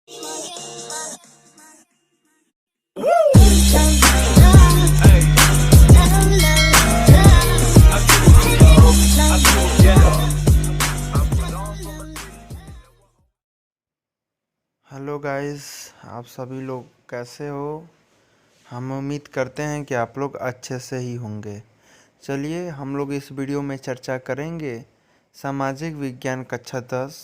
Hello guys, आप सभी लोग कैसे हो। हम उम्मीद करते हैं कि आप लोग अच्छे से ही होंगे। चलिए हम लोग इस वीडियो में चर्चा करेंगे सामाजिक विज्ञान कक्षा 10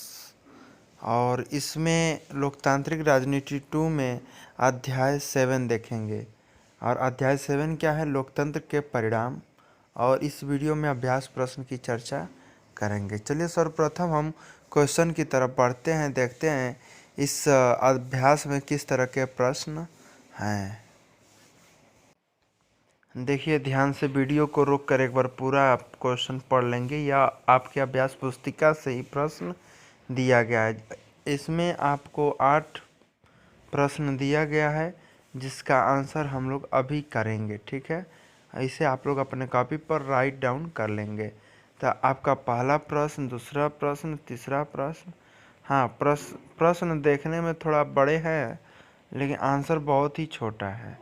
और इसमें लोकतांत्रिक राजनीति 2 में अध्याय 7 देखेंगे। और अध्याय 7 क्या है? लोकतंत्र के परिणाम। और इस वीडियो में अभ्यास प्रश्न की चर्चा करेंगे। चलिए सर्वप्रथम हम क्वेश्चन की तरफ बढ़ते हैं, देखते हैं इस अभ्यास में किस तरह के प्रश्न हैं। देखिए ध्यान से, वीडियो को रोक कर एक बार पूरा आप क्वेश्चन पढ़ लेंगे या आपके अभ्यास पुस्तिका से ही प्रश्न दिया गया है। इसमें आपको 8 प्रश्न दिया गया है जिसका आंसर हम लोग अभी करेंगे, ठीक है। इसे आप लोग अपने कॉपी पर राइट डाउन कर लेंगे। तो आपका पहला प्रश्न, दूसरा प्रश्न, तीसरा प्रश्न, हाँ प्रश्न देखने में थोड़ा बड़े हैं लेकिन आंसर बहुत ही छोटा है।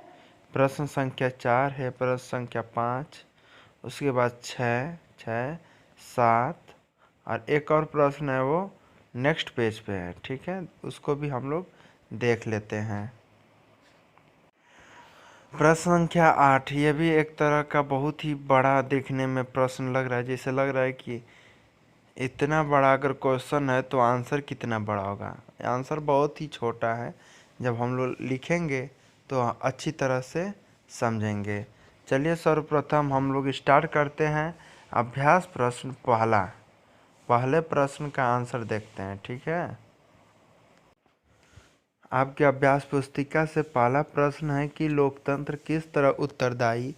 प्रश्न संख्या 4 है, प्रश्न संख्या 5, उसके बाद 6, 7 और एक और प्रश्न है वो नेक्स्ट पेज पे है, ठीक है। उसको भी हम लोग देख लेते हैं। प्रश्न संख्या 8, ये भी एक तरह का बहुत ही बड़ा देखने में प्रश्न लग रहा है। जैसे लग रहा है कि इतना बड़ा अगर क्वेश्चन है तो आंसर कितना बड़ा होगा। आंसर बहुत ही छोटा है, जब हम लोग लिखेंगे तो अच्छी तरह से समझेंगे। चलिए सर्वप्रथम हम लोग स्टार्ट करते हैं। अभ्यास प्रश्न पहले प्रश्न का आंसर देखते हैं, ठीक है। आपके अभ्यास पुस्तिका से पहला प्रश्न है कि लोकतंत्र किस तरह उत्तरदायी,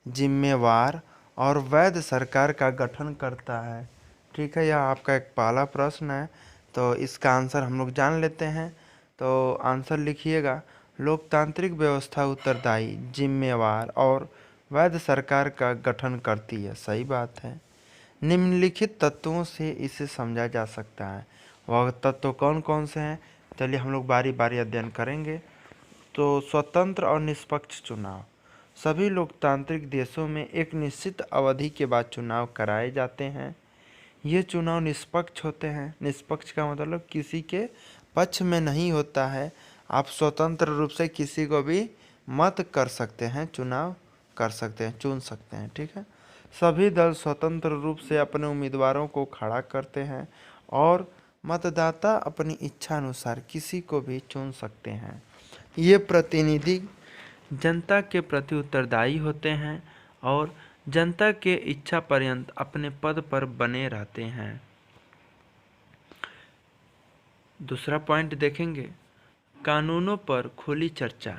जिम्मेवार और वैध सरकार का गठन करता है, ठीक है। यह आपका एक पहला प्रश्न है, तो इसका आंसर हम लोग जान लेते हैं। तो आंसर लिखिएगा, लोकतांत्रिक व्यवस्था उत्तरदायी, जिम्मेवार और वैध सरकार का गठन करती है। सही बात है। निम्नलिखित तत्वों से इसे समझा जा सकता है। वह तत्व कौन कौन से हैं? चलिए हम लोग बारी बारी अध्ययन करेंगे। तो स्वतंत्र और निष्पक्ष चुनाव। सभी लोकतांत्रिक देशों में एक निश्चित अवधि के बाद चुनाव कराए जाते हैं। ये चुनाव निष्पक्ष होते हैं। निष्पक्ष का मतलब किसी के पक्ष में नहीं होता है। आप स्वतंत्र रूप से किसी को भी मत कर सकते हैं, चुनाव कर सकते हैं, चुन सकते हैं, ठीक है। सभी दल स्वतंत्र रूप से अपने उम्मीदवारों को खड़ा करते हैं और मतदाता अपनी इच्छा अनुसार किसी को भी चुन सकते हैं। ये प्रतिनिधि जनता के प्रति उत्तरदायी होते हैं और जनता के इच्छा पर्यंत अपने पद पर बने रहते हैं। दूसरा पॉइंट देखेंगे, कानूनों पर खुली चर्चा।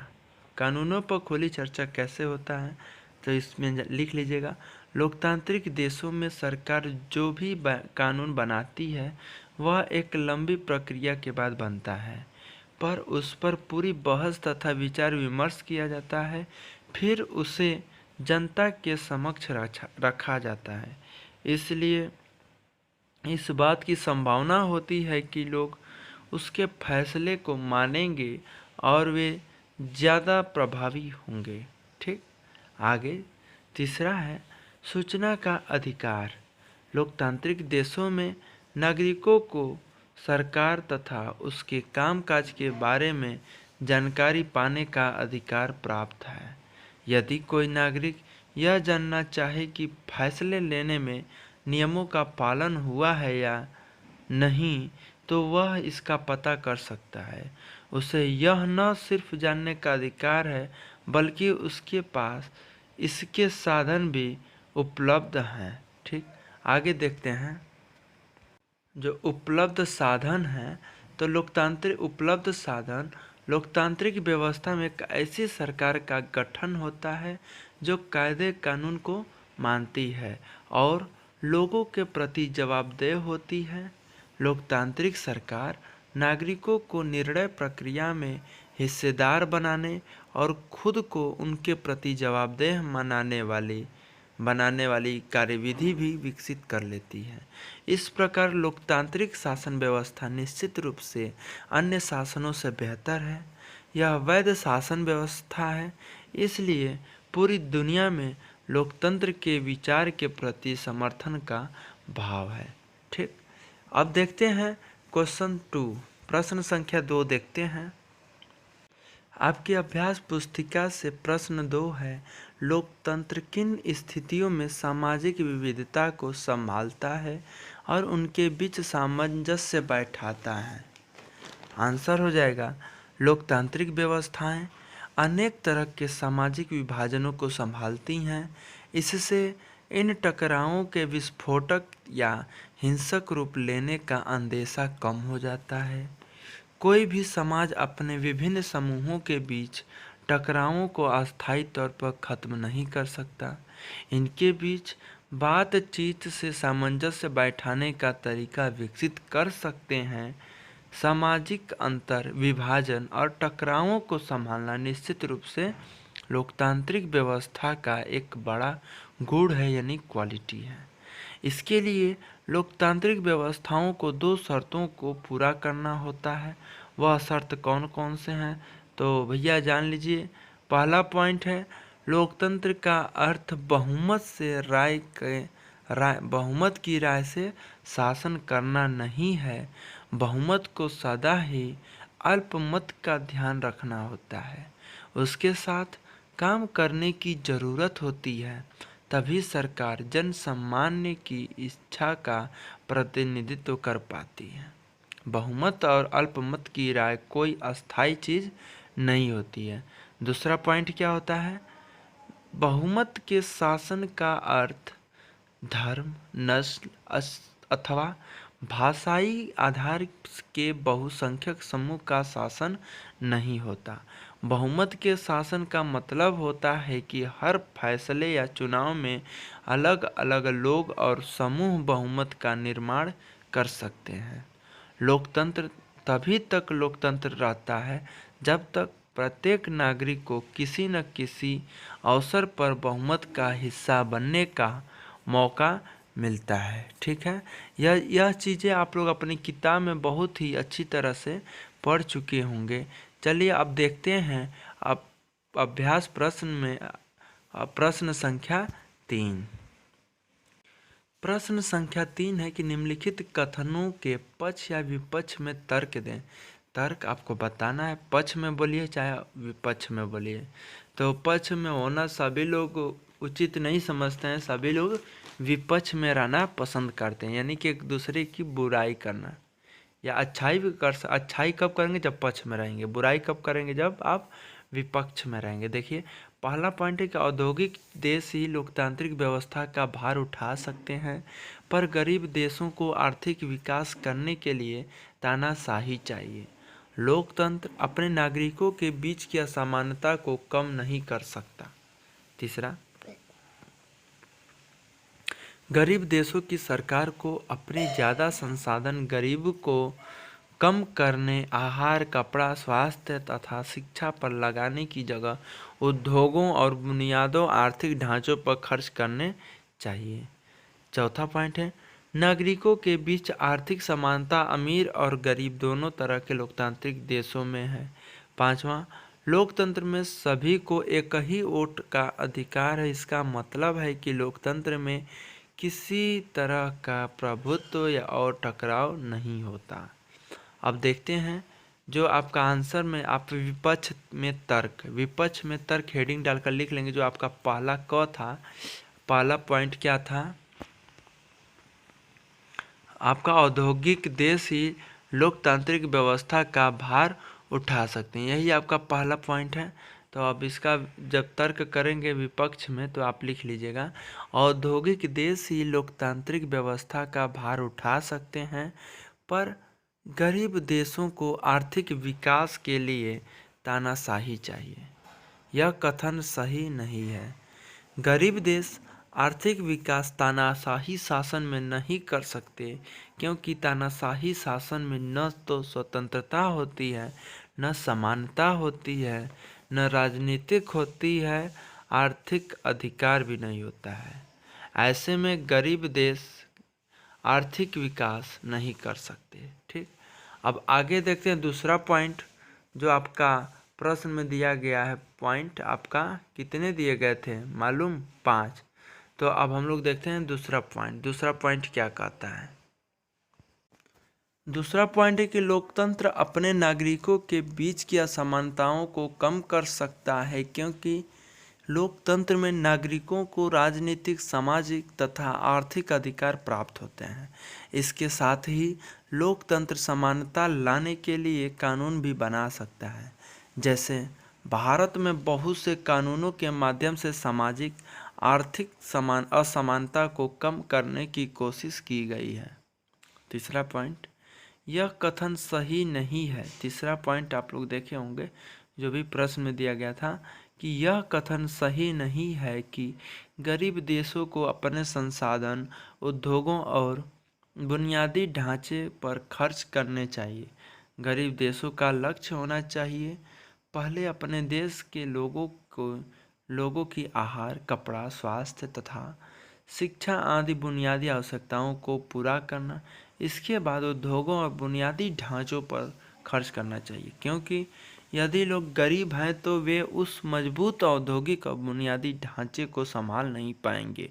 कानूनों पर खुली चर्चा कैसे होता है? तो इसमें लिख लीजिएगा, लोकतांत्रिक देशों में सरकार जो भी कानून बनाती है वह एक लंबी प्रक्रिया के बाद बनता है, पर उस पर पूरी बहस तथा विचार विमर्श किया जाता है, फिर उसे जनता के समक्ष रखा जाता है। इसलिए इस बात की संभावना होती है कि लोग उसके फैसले को मानेंगे और वे ज़्यादा प्रभावी होंगे, ठीक। आगे तीसरा है सूचना का अधिकार। लोकतांत्रिक देशों में नागरिकों को सरकार तथा उसके कामकाज के बारे में जानकारी पाने का अधिकार प्राप्त है। यदि कोई नागरिक यह जानना चाहे कि फैसले लेने में नियमों का पालन हुआ है या नहीं, तो वह इसका पता कर सकता है। उसे यह न सिर्फ जानने का अधिकार है बल्कि उसके पास इसके साधन भी उपलब्ध हैं, ठीक। आगे देखते हैं, जो उपलब्ध साधन हैं, तो लोकतांत्रिक व्यवस्था में एक ऐसी सरकार का गठन होता है जो कायदे कानून को मानती है और लोगों के प्रति जवाबदेह होती है। लोकतांत्रिक सरकार नागरिकों को निर्णय प्रक्रिया में हिस्सेदार बनाने और खुद को उनके प्रति जवाबदेह बनाने वाली कार्यविधि भी विकसित कर लेती है। इस प्रकार लोकतांत्रिक शासन व्यवस्था निश्चित रूप से अन्य शासनों से बेहतर है। यह वैध शासन व्यवस्था है, इसलिए पूरी दुनिया में लोकतंत्र के विचार के प्रति समर्थन का भाव है। ठीक, अब देखते हैं क्वेश्चन 2, प्रश्न संख्या 2 देखते हैं। आपकी अभ्यास पुस्तिका से प्रश्न 2 है, लोकतंत्र किन स्थितियों में सामाजिक विविधता को संभालता है और उनके बीच सामंजस्य बैठाता है? आंसर हो जाएगा, लोकतांत्रिक व्यवस्थाएं अनेक तरह के सामाजिक विभाजनों को संभालती हैं। इससे इन टकरावों के विस्फोटक या हिंसक रूप लेने का अंदेशा कम हो जाता है। कोई भी समाज अपने विभिन्न समूहों के बीच टकरावों को अस्थायी तौर पर खत्म नहीं कर सकता। इनके बीच बातचीत से सामंजस्य बैठाने का तरीका विकसित कर सकते हैं। सामाजिक अंतर, विभाजन और टकरावों को संभालना निश्चित रूप से लोकतांत्रिक व्यवस्था का एक बड़ा गुण है, यानी क्वालिटी है। इसके लिए लोकतांत्रिक व्यवस्थाओं को 2 शर्तों को पूरा करना होता है। वह शर्त कौन कौन से हैं, तो भैया जान लीजिए। पहला पॉइंट है, लोकतंत्र का अर्थ बहुमत की राय से शासन करना नहीं है। बहुमत को सदा ही अल्पमत का ध्यान रखना होता है, उसके साथ काम करने की जरूरत होती है, तभी सरकार जनसामान्य की इच्छा का प्रतिनिधित्व कर पाती है। बहुमत और अल्पमत की राय कोई अस्थायी चीज नहीं होती है। दूसरा पॉइंट क्या होता है, बहुमत के शासन का अर्थ धर्म, नस्ल अथवा भाषाई आधार के बहुसंख्यक समूह का शासन नहीं होता। बहुमत के शासन का मतलब होता है कि हर फैसले या चुनाव में अलग अलग लोग और समूह बहुमत का निर्माण कर सकते हैं। लोकतंत्र तभी तक लोकतंत्र रहता है जब तक प्रत्येक नागरिक को किसी न किसी अवसर पर बहुमत का हिस्सा बनने का मौका मिलता है। ठीक है, यह चीज़ें आप लोग अपनी किताब में बहुत ही अच्छी तरह से पढ़ चुके होंगे। चलिए अब देखते हैं अब अभ्यास प्रश्न में प्रश्न संख्या 3। प्रश्न संख्या 3 है कि निम्नलिखित कथनों के पक्ष या विपक्ष में तर्क दें। तर्क आपको बताना है, पक्ष में बोलिए चाहे विपक्ष में बोलिए। तो पक्ष में होना सभी लोग उचित नहीं समझते हैं, सभी लोग विपक्ष में रहना पसंद करते हैं, यानी कि एक दूसरे की बुराई करना या अच्छाई भी अच्छाई कब करेंगे, जब पक्ष में रहेंगे। बुराई कब करेंगे, जब आप विपक्ष में रहेंगे। देखिए पहला पॉइंट है कि औद्योगिक देश ही लोकतांत्रिक व्यवस्था का भार उठा सकते हैं, पर गरीब देशों को आर्थिक विकास करने के लिए तानाशाही चाहिए। लोकतंत्र अपने नागरिकों के बीच की असमानता को कम नहीं कर सकता। तीसरा, गरीब देशों की सरकार को अपने ज़्यादा संसाधन गरीब को कम करने, आहार, कपड़ा, स्वास्थ्य तथा शिक्षा पर लगाने की जगह उद्योगों और बुनियादों आर्थिक ढांचों पर खर्च करने चाहिए। चौथा पॉइंट है, नागरिकों के बीच आर्थिक समानता अमीर और गरीब दोनों तरह के लोकतांत्रिक देशों में है। पांचवा, लोकतंत्र में सभी को एक ही वोट का अधिकार है। इसका मतलब है कि लोकतंत्र में किसी तरह का प्रभुत्व या और टकराव नहीं होता। अब देखते हैं जो आपका आंसर में आप विपक्ष में तर्क हेडिंग डालकर लिख लेंगे। जो आपका पहला क था, पहला पॉइंट क्या था आपका, औद्योगिक देश ही लोकतांत्रिक व्यवस्था का भार उठा सकते हैं, यही आपका पहला पॉइंट है। तो अब इसका जब तर्क करेंगे विपक्ष में तो आप लिख लीजिएगा, औद्योगिक देश ही लोकतांत्रिक व्यवस्था का भार उठा सकते हैं, पर गरीब देशों को आर्थिक विकास के लिए तानाशाही चाहिए। यह कथन सही नहीं है। गरीब देश आर्थिक विकास तानाशाही शासन में नहीं कर सकते, क्योंकि तानाशाही शासन में न तो स्वतंत्रता होती है, न समानता होती है, न राजनीतिक होती है, आर्थिक अधिकार भी नहीं होता है। ऐसे में गरीब देश आर्थिक विकास नहीं कर सकते। ठीक, अब आगे देखते हैं दूसरा पॉइंट जो आपका प्रश्न में दिया गया है। पॉइंट आपका कितने दिए गए थे मालूम? 5। तो अब हम लोग देखते हैं दूसरा पॉइंट। दूसरा पॉइंट क्या कहता है? दूसरा पॉइंट है कि लोकतंत्र अपने नागरिकों के बीच की असमानताओं को कम कर सकता है, क्योंकि लोकतंत्र में नागरिकों को राजनीतिक, सामाजिक तथा आर्थिक अधिकार प्राप्त होते हैं। इसके साथ ही लोकतंत्र समानता लाने के लिए कानून भी बना सकता है। जैसे भारत में बहुत से कानूनों के माध्यम से सामाजिक, आर्थिक असमानता को कम करने की कोशिश की गई है। तीसरा पॉइंट, यह कथन सही नहीं है। तीसरा पॉइंट आप लोग देखे होंगे जो भी प्रश्न में दिया गया था कि यह कथन सही नहीं है कि गरीब देशों को अपने संसाधन, उद्योगों और बुनियादी ढांचे पर खर्च करने चाहिए। गरीब देशों का लक्ष्य होना चाहिए पहले अपने देश के लोगों की आहार, कपड़ा, स्वास्थ्य तथा शिक्षा आदि बुनियादी आवश्यकताओं को पूरा करना। इसके बाद उद्योगों और बुनियादी ढांचों पर खर्च करना चाहिए, क्योंकि यदि लोग गरीब हैं तो वे उस मजबूत औद्योगिक और बुनियादी ढांचे को संभाल नहीं पाएंगे,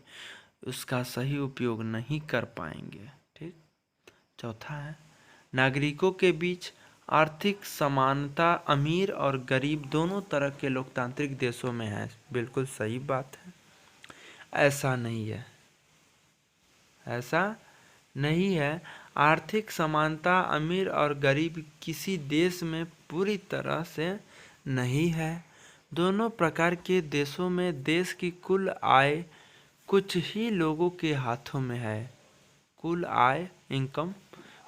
उसका सही उपयोग नहीं कर पाएंगे। ठीक। चौथा है, नागरिकों के बीच आर्थिक समानता अमीर और गरीब दोनों तरह के लोकतांत्रिक देशों में है। बिल्कुल सही बात है, ऐसा नहीं है, ऐसा नहीं है। आर्थिक समानता अमीर और गरीब किसी देश में पूरी तरह से नहीं है। दोनों प्रकार के देशों में देश की कुल आय कुछ ही लोगों के हाथों में है। कुल आय, इनकम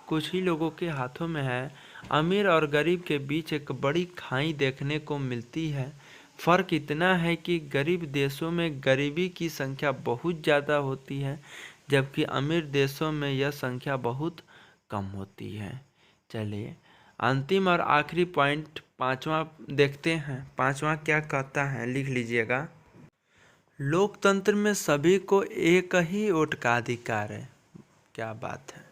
कुछ ही लोगों के हाथों में है। अमीर और गरीब के बीच एक बड़ी खाई देखने को मिलती है। फर्क इतना है कि गरीब देशों में गरीबी की संख्या बहुत ज़्यादा होती है, जबकि अमीर देशों में यह संख्या बहुत कम होती है। चलिए अंतिम और आखिरी पॉइंट पांचवा देखते हैं। पांचवा क्या कहता है, लिख लीजिएगा। लोकतंत्र में सभी को एक ही वोट का अधिकार है। क्या बात है,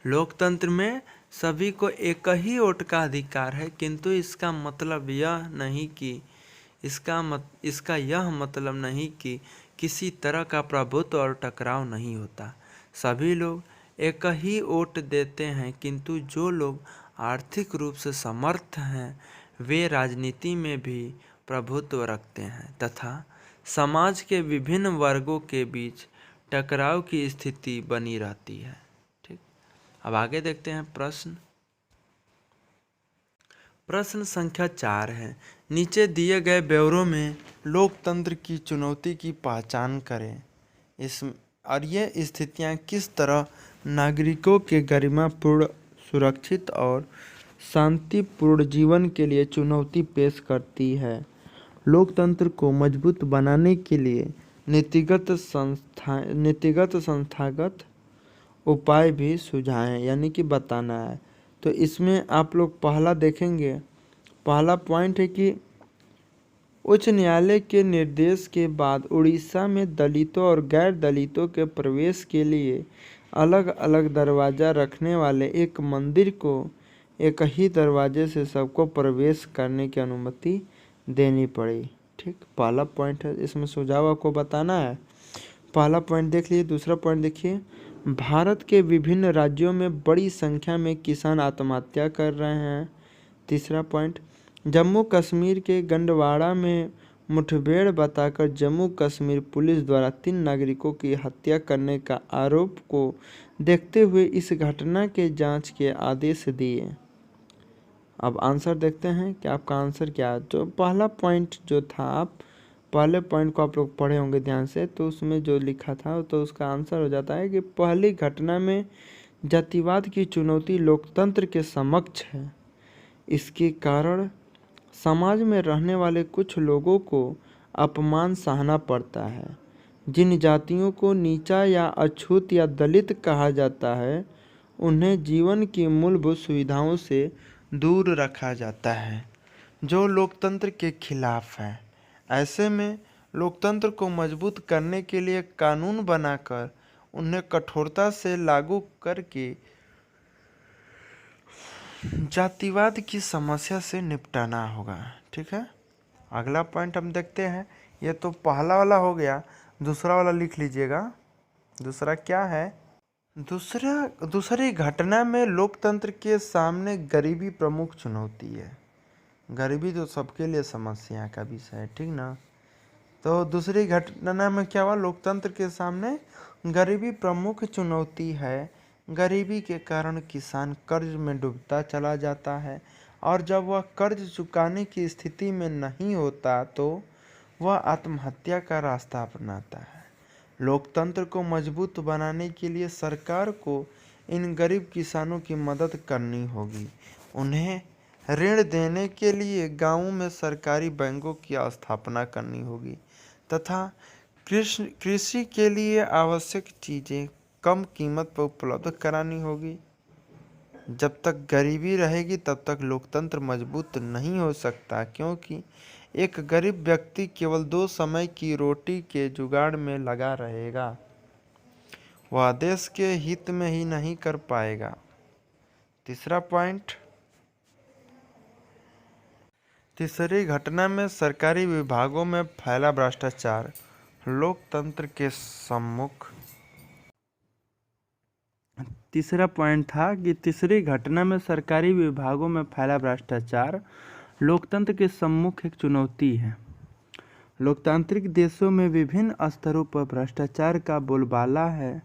लोकतंत्र में सभी को एक ही वोट का अधिकार है, किंतु इसका मतलब यह नहीं कि इसका यह मतलब नहीं कि किसी तरह का प्रभुत्व और टकराव नहीं होता। सभी लोग एक ही वोट देते हैं, किंतु जो लोग आर्थिक रूप से समर्थ हैं वे राजनीति में भी प्रभुत्व रखते हैं तथा समाज के विभिन्न वर्गों के बीच टकराव की स्थिति बनी रहती है। ठीक, अब आगे देखते हैं प्रश्न। प्रश्न संख्या 4 है, नीचे दिए गए ब्यौरों में लोकतंत्र की चुनौती की पहचान करें। और ये स्थितियाँ किस तरह नागरिकों के गरिमापूर्ण, सुरक्षित और शांतिपूर्ण जीवन के लिए चुनौती पेश करती है। लोकतंत्र को मजबूत बनाने के लिए नीतिगत संस्थागत उपाय भी सुझाएं, यानी कि बताना है। तो इसमें आप लोग पहला देखेंगे, पहला पॉइंट है कि उच्च न्यायालय के निर्देश के बाद उड़ीसा में दलितों और गैर दलितों के प्रवेश के लिए अलग अलग दरवाज़ा रखने वाले एक मंदिर को एक ही दरवाजे से सबको प्रवेश करने की अनुमति देनी पड़ी। ठीक, पहला पॉइंट है, इसमें सुझाव आपको बताना है। पहला पॉइंट देख लीजिए। दूसरा पॉइंट देखिए, भारत के विभिन्न राज्यों में बड़ी संख्या में किसान आत्महत्या कर रहे हैं। तीसरा पॉइंट, जम्मू कश्मीर के गंडवाड़ा में मुठभेड़ बताकर जम्मू कश्मीर पुलिस द्वारा 3 नागरिकों की हत्या करने का आरोप को देखते हुए इस घटना के जांच के आदेश दिए। अब आंसर देखते हैं कि आपका आंसर क्या है। तो पहला पॉइंट जो था, आप पहले पॉइंट को आप लोग पढ़े होंगे ध्यान से, तो उसमें जो लिखा था तो उसका आंसर हो जाता है कि पहली घटना में जातिवाद की चुनौती लोकतंत्र के समक्ष है। इसके कारण समाज में रहने वाले कुछ लोगों को अपमान सहना पड़ता है। जिन जातियों को नीचा या अछूत या दलित कहा जाता है उन्हें जीवन की मूलभूत सुविधाओं से दूर रखा जाता है, जो लोकतंत्र के खिलाफ है। ऐसे में लोकतंत्र को मजबूत करने के लिए कानून बनाकर उन्हें कठोरता से लागू करके जातिवाद की समस्या से निपटाना होगा। ठीक है, अगला पॉइंट हम देखते हैं। ये तो पहला वाला हो गया, दूसरा वाला लिख लीजिएगा। दूसरा क्या है? दूसरी घटना में लोकतंत्र के सामने गरीबी प्रमुख चुनौती है। गरीबी तो सबके लिए समस्या का विषय है, ठीक ना। तो दूसरी घटना में क्या हुआ? लोकतंत्र के सामने गरीबी प्रमुख चुनौती है। गरीबी के कारण किसान कर्ज में डूबता चला जाता है और जब वह कर्ज चुकाने की स्थिति में नहीं होता तो वह आत्महत्या का रास्ता अपनाता है। लोकतंत्र को मजबूत बनाने के लिए सरकार को इन गरीब किसानों की मदद करनी होगी। उन्हें ऋण देने के लिए गांवों में सरकारी बैंकों की स्थापना करनी होगी तथा कृषि के लिए आवश्यक चीज़ें कम कीमत पर उपलब्ध करानी होगी। जब तक गरीबी रहेगी तब तक लोकतंत्र मजबूत नहीं हो सकता, क्योंकि एक गरीब व्यक्ति केवल 2 समय की रोटी के जुगाड़ में लगा रहेगा, वह देश के हित में ही नहीं कर पाएगा। तीसरा पॉइंट, तीसरी घटना में सरकारी विभागों में फैला भ्रष्टाचार लोकतंत्र के सम्मुख। तीसरा पॉइंट था कि तीसरी घटना में सरकारी विभागों में फैला भ्रष्टाचार लोकतंत्र के सम्मुख एक चुनौती है। लोकतांत्रिक देशों में विभिन्न स्तरों पर भ्रष्टाचार का बोलबाला है,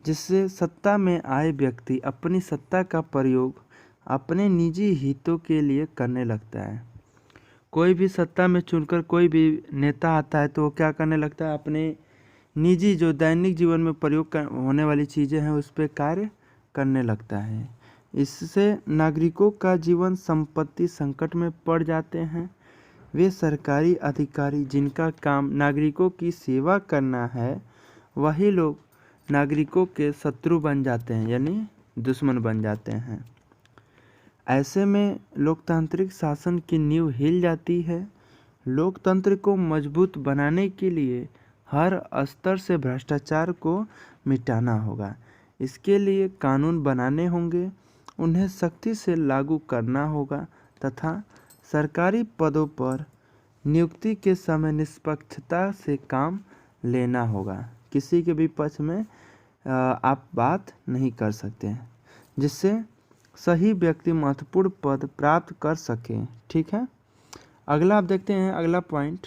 जिससे सत्ता में आए व्यक्ति अपनी सत्ता का प्रयोग अपने निजी हितों के लिए करने लगता है। कोई भी सत्ता में चुनकर कोई भी नेता आता है तो वो क्या करने लगता है? अपने निजी जो दैनिक जीवन में प्रयोग होने वाली चीज़ें हैं उस पर कार्य करने लगता है। इससे नागरिकों का जीवन संपत्ति संकट में पड़ जाते हैं। वे सरकारी अधिकारी जिनका काम नागरिकों की सेवा करना है, वही लोग नागरिकों के शत्रु बन जाते हैं, यानी दुश्मन बन जाते हैं। ऐसे में लोकतांत्रिक शासन की नींव हिल जाती है। लोकतंत्र को मजबूत बनाने के लिए हर स्तर से भ्रष्टाचार को मिटाना होगा। इसके लिए कानून बनाने होंगे, उन्हें सख्ती से लागू करना होगा तथा सरकारी पदों पर नियुक्ति के समय निष्पक्षता से काम लेना होगा। किसी के भी पक्ष में आप बात नहीं कर सकते हैं, जिससे सही व्यक्ति महत्वपूर्ण पद प्राप्त कर सके। ठीक है, अगला आप देखते हैं। अगला पॉइंट,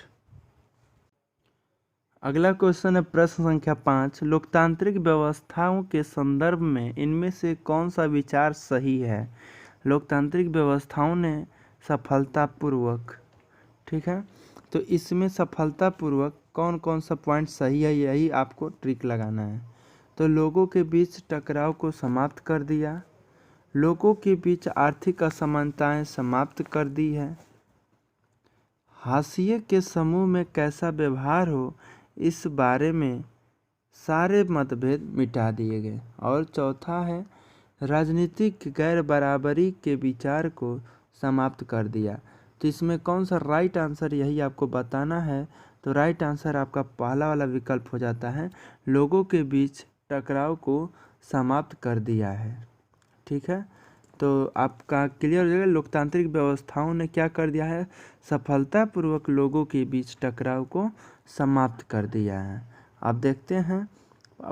अगला क्वेश्चन है प्रश्न संख्या 5। लोकतांत्रिक व्यवस्थाओं के संदर्भ में इनमें से कौन सा विचार सही है? लोकतांत्रिक व्यवस्थाओं ने सफलतापूर्वक, ठीक है, तो इसमें सफलतापूर्वक कौन कौन सा पॉइंट सही है, यही आपको ट्रिक लगाना है। तो लोगों के बीच टकराव को समाप्त कर दिया, लोगों के बीच आर्थिक असमानताएं समाप्त कर दी है, हाशिए के समूह में कैसा व्यवहार हो इस बारे में सारे मतभेद मिटा दिए गए, और चौथा है राजनीतिक गैर बराबरी के विचार को समाप्त कर दिया। तो इसमें कौन सा राइट आंसर, यही आपको बताना है। तो राइट आंसर आपका पहला वाला विकल्प हो जाता है, लोगों के बीच टकराव को समाप्त कर दिया है। ठीक है, तो आपका क्लियर हो जाएगा। लोकतांत्रिक व्यवस्थाओं ने क्या कर दिया है? सफलतापूर्वक लोगों के बीच टकराव को समाप्त कर दिया है। अब देखते हैं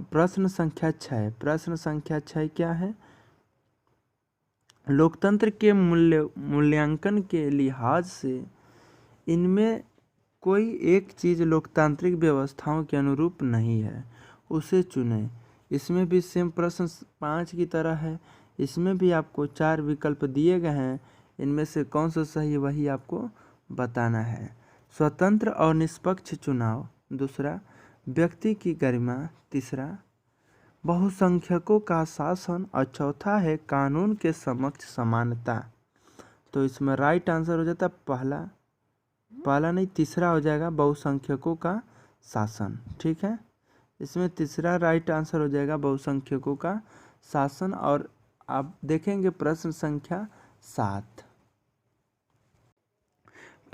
प्रश्न संख्या 6। प्रश्न संख्या 6 क्या है? लोकतंत्र के मूल्यांकन के लिहाज से इनमें कोई एक चीज़ लोकतांत्रिक व्यवस्थाओं के अनुरूप नहीं है, उसे चुनें। इसमें भी सेम प्रश्न 5 की तरह है। इसमें भी आपको 4 विकल्प दिए गए हैं, इनमें से कौन सा सही है वही आपको बताना है। स्वतंत्र और निष्पक्ष चुनाव, दूसरा व्यक्ति की गरिमा, तीसरा बहुसंख्यकों का शासन, और चौथा है कानून के समक्ष समानता। तो इसमें राइट आंसर हो जाता है पहला नहीं, तीसरा हो जाएगा बहुसंख्यकों का शासन। ठीक है, इसमें तीसरा राइट आंसर हो जाएगा बहुसंख्यकों का शासन। और आप देखेंगे प्रश्न संख्या 7।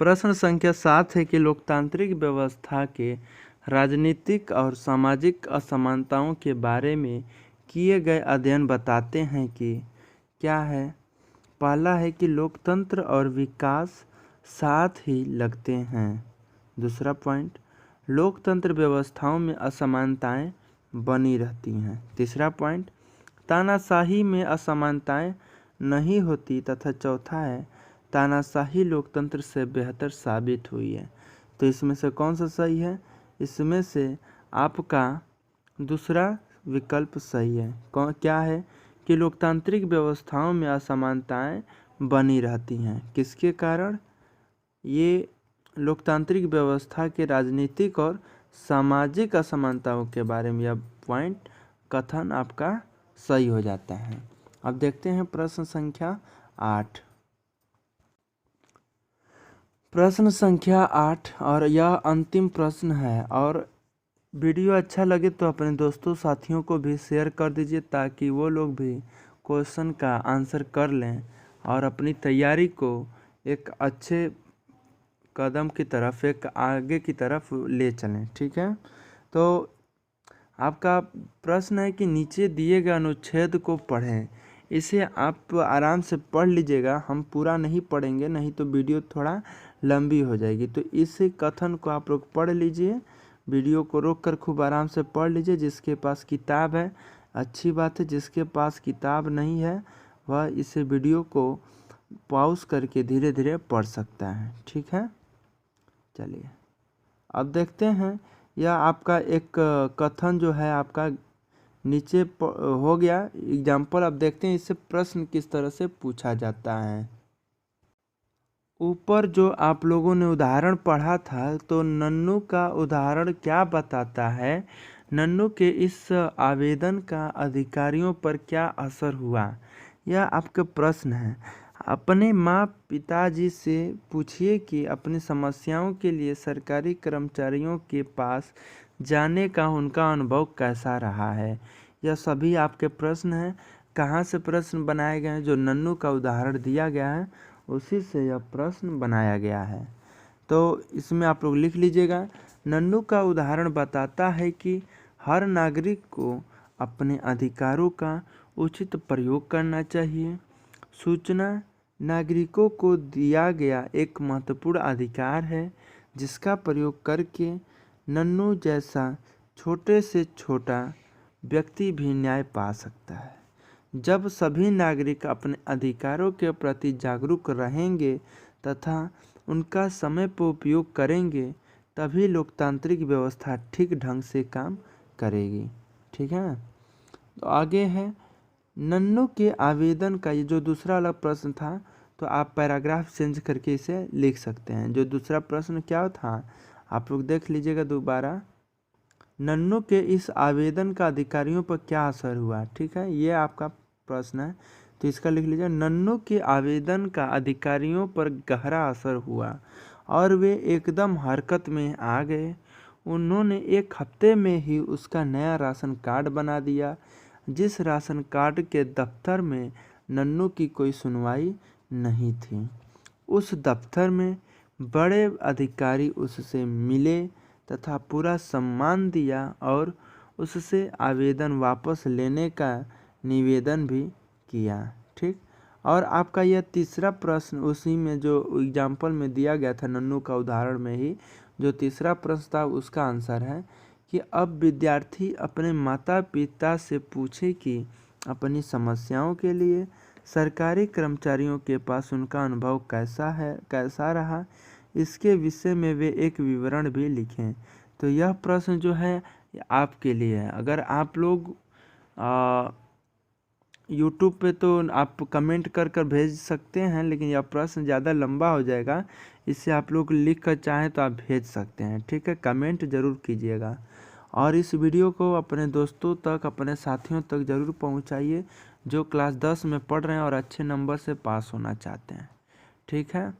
प्रश्न संख्या 7 है कि लोकतांत्रिक व्यवस्था के राजनीतिक और सामाजिक असमानताओं के बारे में किए गए अध्ययन बताते हैं कि क्या है। पहला है कि लोकतंत्र और विकास साथ ही लगते हैं। दूसरा पॉइंट, लोकतंत्र व्यवस्थाओं में असमानताएं बनी रहती हैं। तीसरा पॉइंट, तानाशाही में असमानताएं नहीं होती। तथा चौथा है, तानाशाही लोकतंत्र से बेहतर साबित हुई है। तो इसमें से कौन सा सही है? इसमें से आपका दूसरा विकल्प सही है। क्या है कि लोकतांत्रिक व्यवस्थाओं में असमानताएं बनी रहती हैं। किसके कारण? ये लोकतांत्रिक व्यवस्था के राजनीतिक और सामाजिक असमानताओं के बारे में यह पॉइंट कथन आपका सही हो जाता है। अब देखते हैं प्रश्न संख्या 8। प्रश्न संख्या 8 और यह अंतिम प्रश्न है। और वीडियो अच्छा लगे तो अपने दोस्तों साथियों को भी शेयर कर दीजिए ताकि वो लोग भी क्वेश्चन का आंसर कर लें और अपनी तैयारी को एक अच्छे कदम की तरफ, एक आगे की तरफ ले चलें। ठीक है, तो आपका प्रश्न है कि नीचे दिए गए अनुच्छेद को पढ़ें। इसे आप आराम से पढ़ लीजिएगा, हम पूरा नहीं पढ़ेंगे, नहीं तो वीडियो थोड़ा लंबी हो जाएगी। तो इस कथन को आप लोग पढ़ लीजिए, वीडियो को रोककर खूब आराम से पढ़ लीजिए। जिसके पास किताब है अच्छी बात है, जिसके पास किताब नहीं है वह इस वीडियो को पॉज करके धीरे धीरे पढ़ सकता है। ठीक है, चलिए अब देखते हैं। यह आपका एक कथन जो है आपका नीचे हो गया एग्जाम्पल। अब देखते हैं इससे प्रश्न किस तरह से पूछा जाता है। ऊपर जो आप लोगों ने उदाहरण पढ़ा था, तो नन्नू का उदाहरण क्या बताता है? नन्नू के इस आवेदन का अधिकारियों पर क्या असर हुआ? यह आपका प्रश्न है। अपने माँ पिताजी से पूछिए कि अपनी समस्याओं के लिए सरकारी कर्मचारियों के पास जाने का उनका अनुभव कैसा रहा है। यह सभी आपके प्रश्न हैं। कहाँ से प्रश्न बनाए गए हैं? जो नन्नू का उदाहरण दिया गया है उसी से यह प्रश्न बनाया गया है। तो इसमें आप लोग लिख लीजिएगा। नन्नू का उदाहरण बताता है कि हर नागरिक को अपने अधिकारों का उचित प्रयोग करना चाहिए। सूचना नागरिकों को दिया गया एक महत्वपूर्ण अधिकार है जिसका प्रयोग करके नन्नू जैसा छोटे से छोटा व्यक्ति भी न्याय पा सकता है। जब सभी नागरिक अपने अधिकारों के प्रति जागरूक रहेंगे तथा उनका समय पर उपयोग करेंगे तभी लोकतांत्रिक व्यवस्था ठीक ढंग से काम करेगी। ठीक है, तो आगे है नन्नू के आवेदन का। ये जो दूसरा वाला प्रश्न था तो आप पैराग्राफ चेंज करके इसे लिख सकते हैं। जो दूसरा प्रश्न क्या था आप लोग देख लीजिएगा दोबारा। नन्नू के इस आवेदन का अधिकारियों पर क्या असर हुआ? ठीक है, ये आपका प्रश्न है, तो इसका लिख लीजिए। नन्नू के आवेदन का अधिकारियों पर गहरा असर हुआ और वे एकदम हरकत में आ गए। उन्होंने एक हफ्ते में ही उसका नया राशन कार्ड बना दिया। जिस राशन कार्ड के दफ्तर में नन्नू की कोई सुनवाई नहीं थी, उस दफ्तर में बड़े अधिकारी उससे मिले तथा पूरा सम्मान दिया और उससे आवेदन वापस लेने का निवेदन भी किया। ठीक, और आपका यह तीसरा प्रश्न उसी में जो एग्जाम्पल में दिया गया था नन्नू का उदाहरण में ही जो तीसरा प्रश्न था उसका आंसर है कि अब विद्यार्थी अपने माता पिता से पूछे कि अपनी समस्याओं के लिए सरकारी कर्मचारियों के पास उनका अनुभव कैसा रहा, इसके विषय में वे एक विवरण भी लिखें। तो यह प्रश्न जो है आपके लिए है। अगर आप लोग यूट्यूब पे तो आप कमेंट कर भेज सकते हैं, लेकिन यह प्रश्न ज़्यादा लंबा हो जाएगा, इससे आप लोग लिख कर चाहें तो आप भेज सकते हैं। ठीक है, कमेंट ज़रूर कीजिएगा और इस वीडियो को अपने दोस्तों तक, अपने साथियों तक ज़रूर पहुंचाइए जो क्लास 10 में पढ़ रहे हैं और अच्छे नंबर से पास होना चाहते हैं। ठीक है।